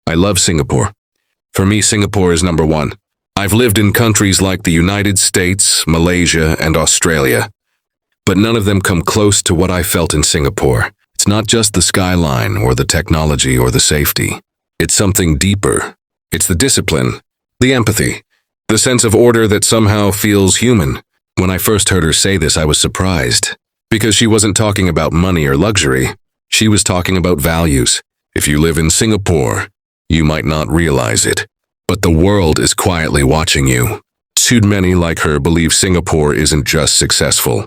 I love Singapore. For me, Singapore is number one. I've lived in countries like the United States, Malaysia, and Australia, but none of them come close to what I felt in Singapore. It's not just the skyline or the technology or the safety. It's something deeper. It's the discipline, the empathy, the sense of order that somehow feels human. When I first heard her say this, I was surprised, because she wasn't talking about money or luxury. She was talking about values. If you live in Singapore, you might not realize it, but the world is quietly watching you. Too many like her believe Singapore isn't just successful.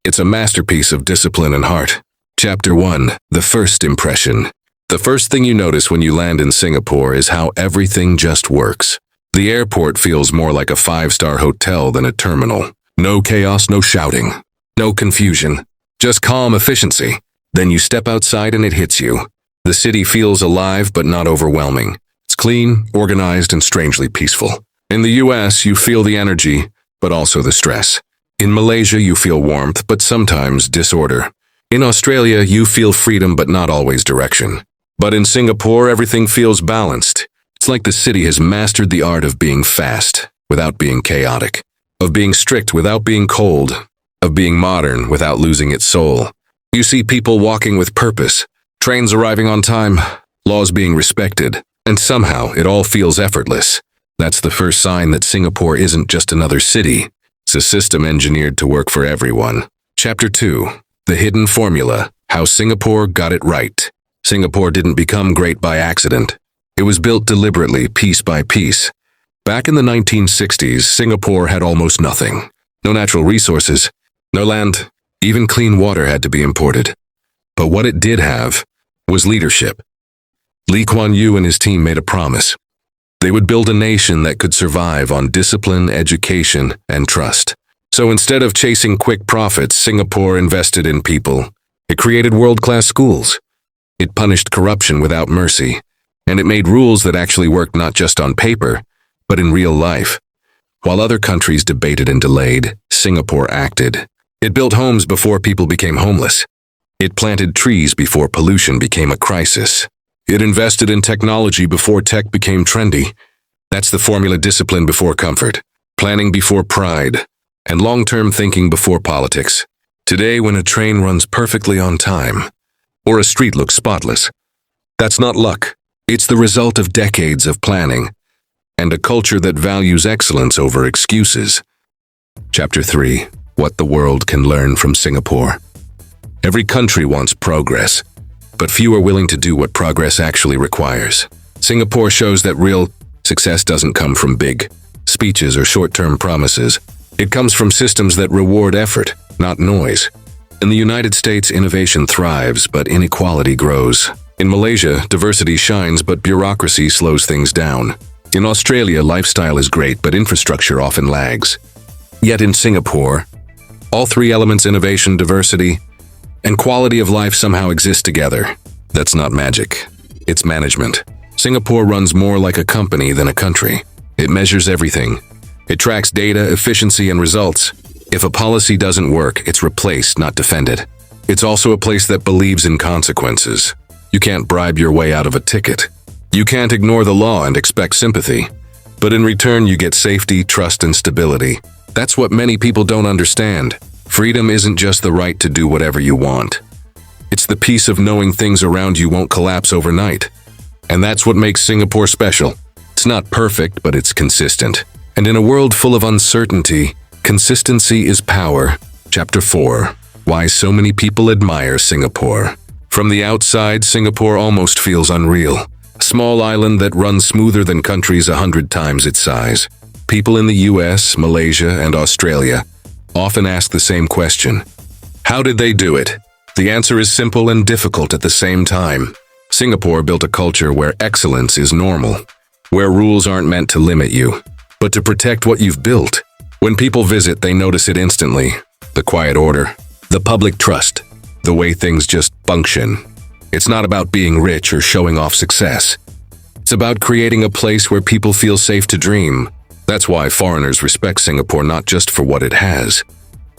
It's a masterpiece of discipline and heart. Chapter 1. The First Impression. The first thing you notice when you land in Singapore is how everything just works. The airport feels more like a 5-star hotel than a terminal. No chaos, no shouting, no confusion, just calm efficiency. Then you step outside and it hits you. The city feels alive but not overwhelming. It's clean, organized, and strangely peaceful. In the US, you feel the energy, but also the stress. In Malaysia, you feel warmth, but sometimes disorder. In Australia, you feel freedom, but not always direction. But in Singapore, everything feels balanced. It's like the city has mastered the art of being fast without being chaotic, of being strict without being cold, of being modern without losing its soul. You see people walking with purpose, trains arriving on time, laws being respected, and somehow it all feels effortless. That's the first sign that Singapore isn't just another city. It's a system engineered to work for everyone. Chapter 2. The Hidden Formula. How Singapore Got It Right. Singapore didn't become great by accident. It was built deliberately, piece by piece. Back in the 1960s, Singapore had almost nothing. No natural resources, no land, even clean water had to be imported. But what it did have was leadership. Lee Kuan Yew and his team made a promise. They would build a nation that could survive on discipline, education, and trust. So instead of chasing quick profits, Singapore invested in people. It created world-class schools. It punished corruption without mercy. And it made rules that actually worked not just on paper, but in real life. While other countries debated and delayed, Singapore acted. It built homes before people became homeless. It planted trees before pollution became a crisis. It invested in technology before tech became trendy. That's the formula: discipline before comfort, planning before pride, and long-term thinking before politics. Today, when a train runs perfectly on time, or a street looks spotless, that's not luck. It's the result of decades of planning, and a culture that values excellence over excuses. Chapter 3. What the world can learn from Singapore. Every country wants progress, but few are willing to do what progress actually requires. Singapore shows that real success doesn't come from big speeches or short-term promises. It comes from systems that reward effort, not noise. In the United States, innovation thrives, but inequality grows. In Malaysia, diversity shines, but bureaucracy slows things down. In Australia, lifestyle is great, but infrastructure often lags. Yet in Singapore, all three elements, innovation, diversity, and quality of life, somehow exist together. That's not magic. It's management. Singapore runs more like a company than a country. It measures everything. It tracks data, efficiency, and results. If a policy doesn't work, it's replaced, not defended. It's also a place that believes in consequences. You can't bribe your way out of a ticket. You can't ignore the law and expect sympathy. But in return, you get safety, trust, and stability. That's what many people don't understand. Freedom isn't just the right to do whatever you want. It's the peace of knowing things around you won't collapse overnight. And that's what makes Singapore special. It's not perfect, but it's consistent. And in a world full of uncertainty, consistency is power. Chapter 4. Why so many people admire Singapore. From the outside, Singapore almost feels unreal. A small island that runs smoother than countries 100 times its size. People in the US, Malaysia, and Australia often ask the same question. How did they do it? The answer is simple and difficult at the same time. Singapore built a culture where excellence is normal, where rules aren't meant to limit you, but to protect what you've built. When people visit, they notice it instantly. The quiet order, the public trust, the way things just function. It's not about being rich or showing off success. It's about creating a place where people feel safe to dream. That's why foreigners respect Singapore not just for what it has,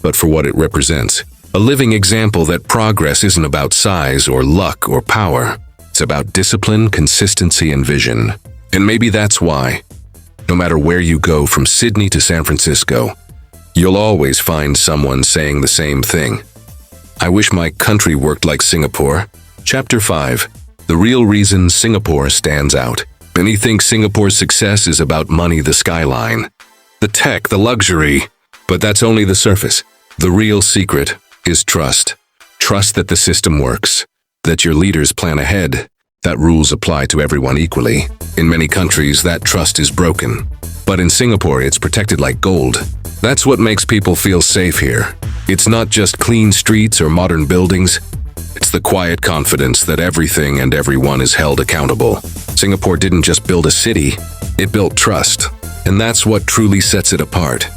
but for what it represents. A living example that progress isn't about size or luck or power. It's about discipline, consistency, and vision. And maybe that's why, no matter where you go from Sydney to San Francisco, you'll always find someone saying the same thing. I wish my country worked like Singapore. Chapter 5. The real reason Singapore stands out. Many think Singapore's success is about money, the skyline, the tech, the luxury. But that's only the surface. The real secret is trust. Trust that the system works, that your leaders plan ahead, that rules apply to everyone equally. In many countries, that trust is broken. But in Singapore, it's protected like gold. That's what makes people feel safe here. It's not just clean streets or modern buildings. It's the quiet confidence that everything and everyone is held accountable. Singapore didn't just build a city, it built trust. And that's what truly sets it apart.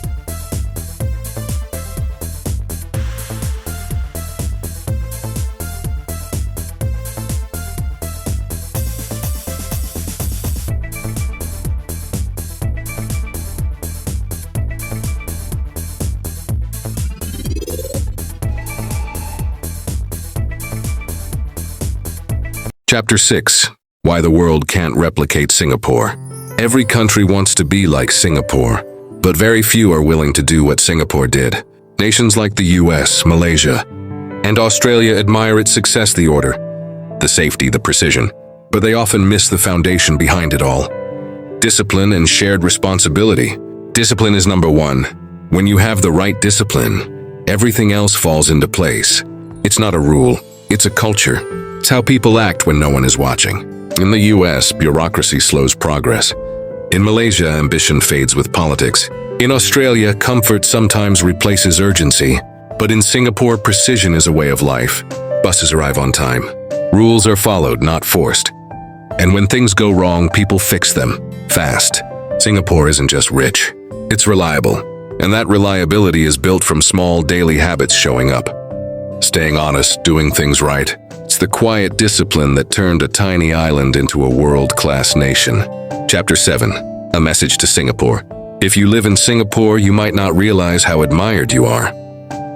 Chapter 6. Why the world can't replicate Singapore. Every country wants to be like Singapore, but very few are willing to do what Singapore did. Nations like the US, Malaysia, and Australia admire its success, the order, the safety, the precision, but they often miss the foundation behind it all. Discipline and shared responsibility. Discipline is number one. When you have the right discipline, everything else falls into place. It's not a rule, it's a culture. It's how people act when no one is watching. In the US, bureaucracy slows progress. In Malaysia, ambition fades with politics. In Australia, comfort sometimes replaces urgency. But in Singapore, precision is a way of life. Buses arrive on time. Rules are followed, not forced. And when things go wrong, people fix them, fast. Singapore isn't just rich, it's reliable. And that reliability is built from small daily habits showing up. Staying honest, doing things right. It's the quiet discipline that turned a tiny island into a world-class nation. Chapter 7. A message to Singapore. If you live in Singapore, you might not realize how admired you are.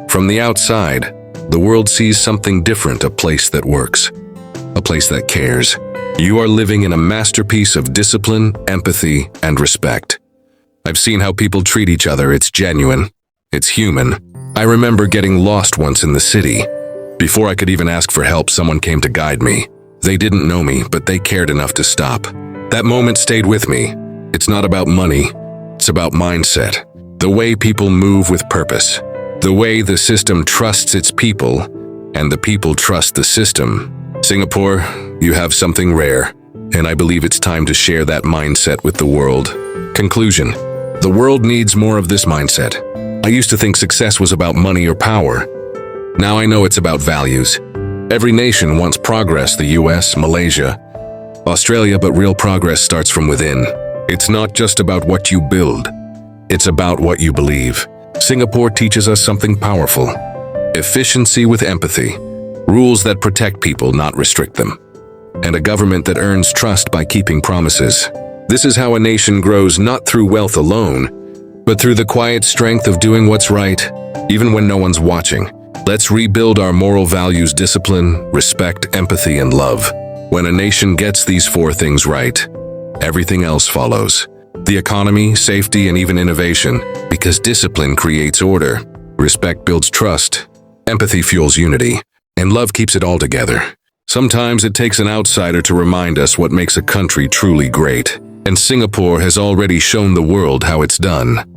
From the outside, the world sees something different, a place that works, a place that cares. You are living in a masterpiece of discipline, empathy, and respect. I've seen how people treat each other. It's genuine. It's human. I remember getting lost once in the city. Before I could even ask for help, someone came to guide me. They didn't know me, but they cared enough to stop. That moment stayed with me. It's not about money, it's about mindset. The way people move with purpose. The way the system trusts its people, and the people trust the system. Singapore, you have something rare, and I believe it's time to share that mindset with the world. Conclusion. The world needs more of this mindset. I used to think success was about money or power. Now I know it's about values. Every nation wants progress, the US, Malaysia, Australia, but real progress starts from within. It's not just about what you build, it's about what you believe. Singapore teaches us something powerful. Efficiency with empathy, rules that protect people, not restrict them, and a government that earns trust by keeping promises. This is how a nation grows, not through wealth alone, but through the quiet strength of doing what's right, even when no one's watching. Let's rebuild our moral values: discipline, respect, empathy, and love. When a nation gets these four things right, everything else follows. The economy, safety, and even innovation, because discipline creates order, respect builds trust, empathy fuels unity, and love keeps it all together. Sometimes it takes an outsider to remind us what makes a country truly great, and Singapore has already shown the world how it's done.